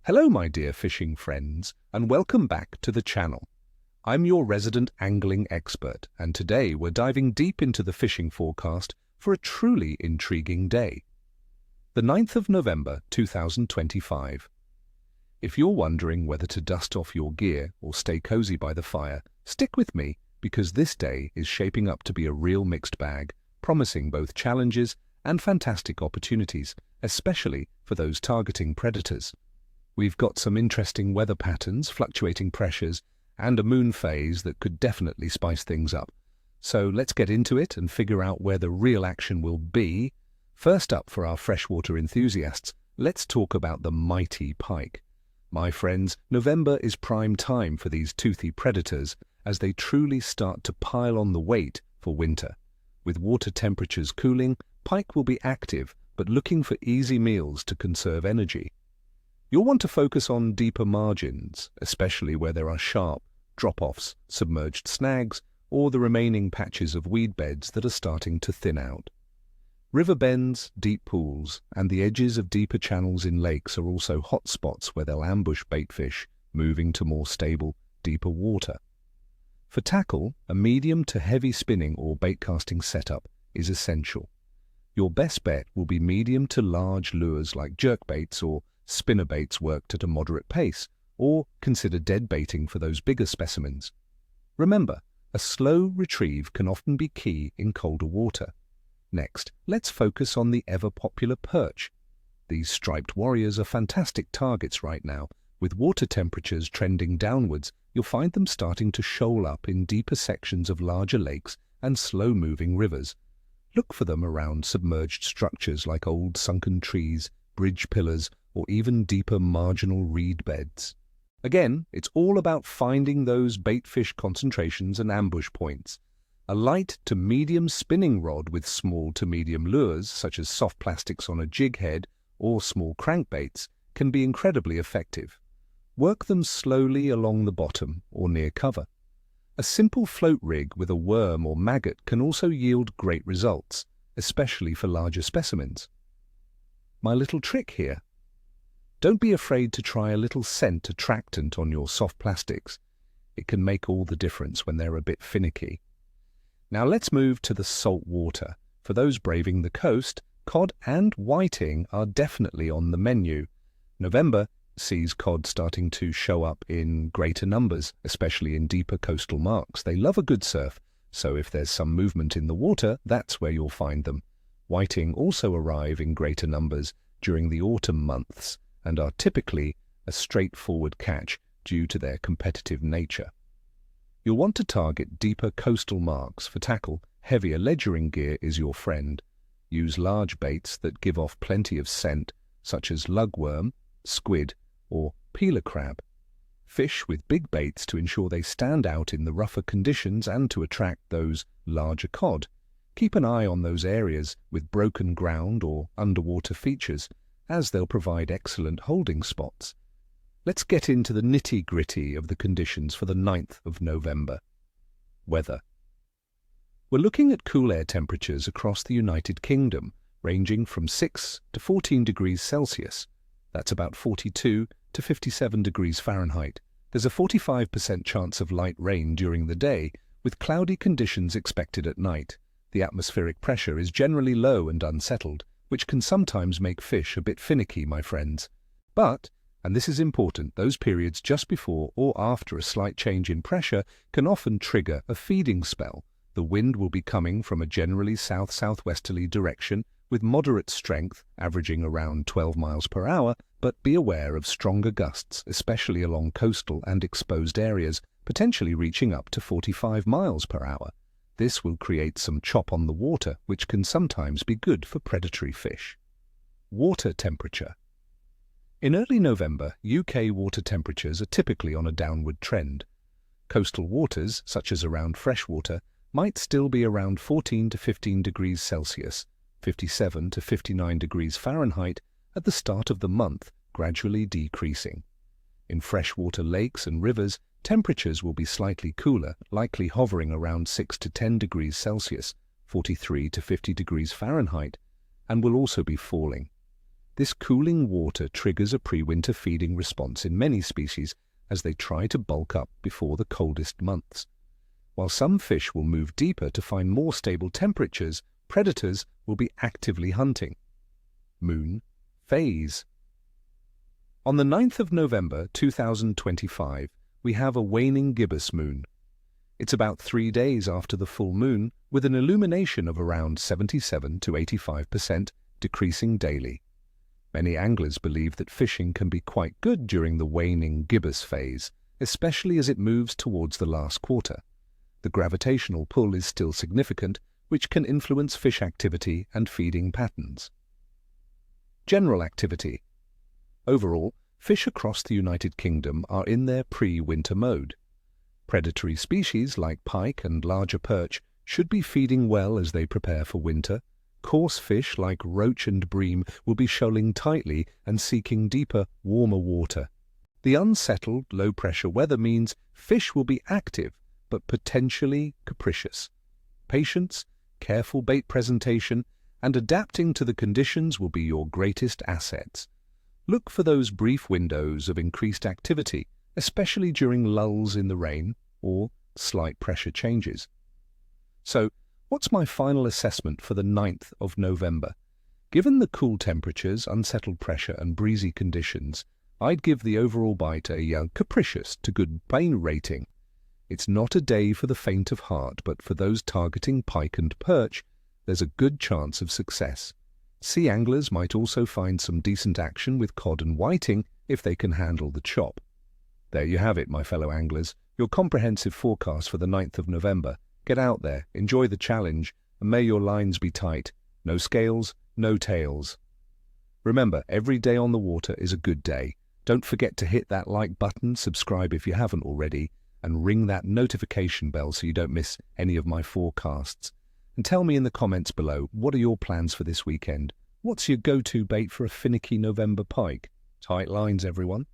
Hello, my dear fishing friends, and welcome back to the channel. I'm your resident angling expert, and today we're diving deep into the fishing forecast for a truly intriguing day. The 9th of November 2025. If you're wondering whether to dust off your gear or stay cozy by the fire, stick with me because this day is shaping up to be a real mixed bag, promising both challenges and fantastic opportunities, especially for those targeting predators. We've got some interesting weather patterns, fluctuating pressures, and a moon phase that could definitely spice things up. So let's get into it and figure out where the real action will be. First up, for our freshwater enthusiasts, let's talk about the mighty pike. My friends, November is prime time for these toothy predators as they truly start to pile on the weight for winter. With water temperatures cooling, pike will be active but looking for easy meals to conserve energy. You'll want to focus on deeper margins, especially where there are sharp drop-offs, submerged snags, or the remaining patches of weed beds that are starting to thin out. River bends, deep pools, and the edges of deeper channels in lakes are also hot spots where they'll ambush baitfish moving to more stable, deeper water. For tackle, a medium to heavy spinning or baitcasting setup is essential. Your best bet will be medium to large lures like jerkbaits or spinnerbaits worked at a moderate pace, or consider dead baiting for those bigger specimens. Remember, a slow retrieve can often be key in colder water. Next, let's focus on the ever-popular perch. These striped warriors are fantastic targets right now. With water temperatures trending downwards, you'll find them starting to shoal up in deeper sections of larger lakes and slow-moving rivers. Look for them around submerged structures like old sunken trees, bridge pillars, or even deeper marginal reed beds. Again, it's all about finding those baitfish concentrations and ambush points. A light to medium spinning rod with small to medium lures, such as soft plastics on a jig head or small crankbaits, can be incredibly effective. Work them slowly along the bottom or near cover. A simple float rig with a worm or maggot can also yield great results, especially for larger specimens. My little trick here. Don't be afraid to try a little scent attractant on your soft plastics. It can make all the difference when they're a bit finicky. Now let's move to the salt water. For those braving the coast, cod and whiting are definitely on the menu. November sees cod starting to show up in greater numbers, especially in deeper coastal marks. They love a good surf, so if there's some movement in the water, that's where you'll find them. Whiting also arrive in greater numbers during the autumn months and are typically a straightforward catch due to their competitive nature. You'll want to target deeper coastal marks. For tackle, heavier ledgering gear is your friend. Use large baits that give off plenty of scent, such as lugworm, squid, or peeler crab. Fish with big baits to ensure they stand out in the rougher conditions and to attract those larger cod. Keep an eye on those areas with broken ground or underwater features, as they'll provide excellent holding spots. Let's get into the nitty-gritty of the conditions for the 9th of November. Weather. We're looking at cool air temperatures across the United Kingdom, ranging from 6 to 14 degrees Celsius. That's about 42 to 57 degrees Fahrenheit. There's a 45% chance of light rain during the day, with cloudy conditions expected at night. The atmospheric pressure is generally low and unsettled, which can sometimes make fish a bit finicky, my friends. But, and this is important, those periods just before or after a slight change in pressure can often trigger a feeding spell. The wind will be coming from a generally south-southwesterly direction with moderate strength, averaging around 12 miles per hour, but be aware of stronger gusts, especially along coastal and exposed areas, potentially reaching up to 45 miles per hour. This will create some chop on the water, which can sometimes be good for predatory fish. Water temperature. In early November, UK water temperatures are typically on a downward trend. Coastal waters, such as around Freshwater, might still be around 14 to 15 degrees Celsius, 57 to 59 degrees Fahrenheit, at the start of the month, gradually decreasing. In freshwater lakes and rivers, temperatures will be slightly cooler, likely hovering around 6 to 10 degrees Celsius, 43 to 50 degrees Fahrenheit, and will also be falling. This cooling water triggers a pre-winter feeding response in many species as they try to bulk up before the coldest months. While some fish will move deeper to find more stable temperatures, predators will be actively hunting. Moon phase. On the 9th of November 2025, we have a waning gibbous moon. It's about 3 days after the full moon, with an illumination of around 77 to 85%, decreasing daily. Many anglers believe that fishing can be quite good during the waning gibbous phase, especially as it moves towards the last quarter. The gravitational pull is still significant, which can influence fish activity and feeding patterns. General activity. Overall, fish across the United Kingdom are in their pre-winter mode. Predatory species like pike and larger perch should be feeding well as they prepare for winter. Coarse fish like roach and bream will be shoaling tightly and seeking deeper, warmer water. The unsettled, low-pressure weather means fish will be active but potentially capricious. Patience, careful bait presentation, and adapting to the conditions will be your greatest assets. Look for those brief windows of increased activity, especially during lulls in the rain or slight pressure changes. So, what's my final assessment for the 9th of November? Given the cool temperatures, unsettled pressure and breezy conditions, I'd give the overall bite a capricious to good bait rating. It's not a day for the faint of heart, but for those targeting pike and perch, there's a good chance of success. Sea anglers might also find some decent action with cod and whiting if they can handle the chop. There you have it, my fellow anglers, your comprehensive forecast for the 9th of November. Get out there, enjoy the challenge, and may your lines be tight. No scales, no tails. Remember, every day on the water is a good day. Don't forget to hit that like button, subscribe if you haven't already, and ring that notification bell so you don't miss any of my forecasts. And tell me in the comments below, what are your plans for this weekend? What's your go-to bait for a finicky November pike? Tight lines, everyone.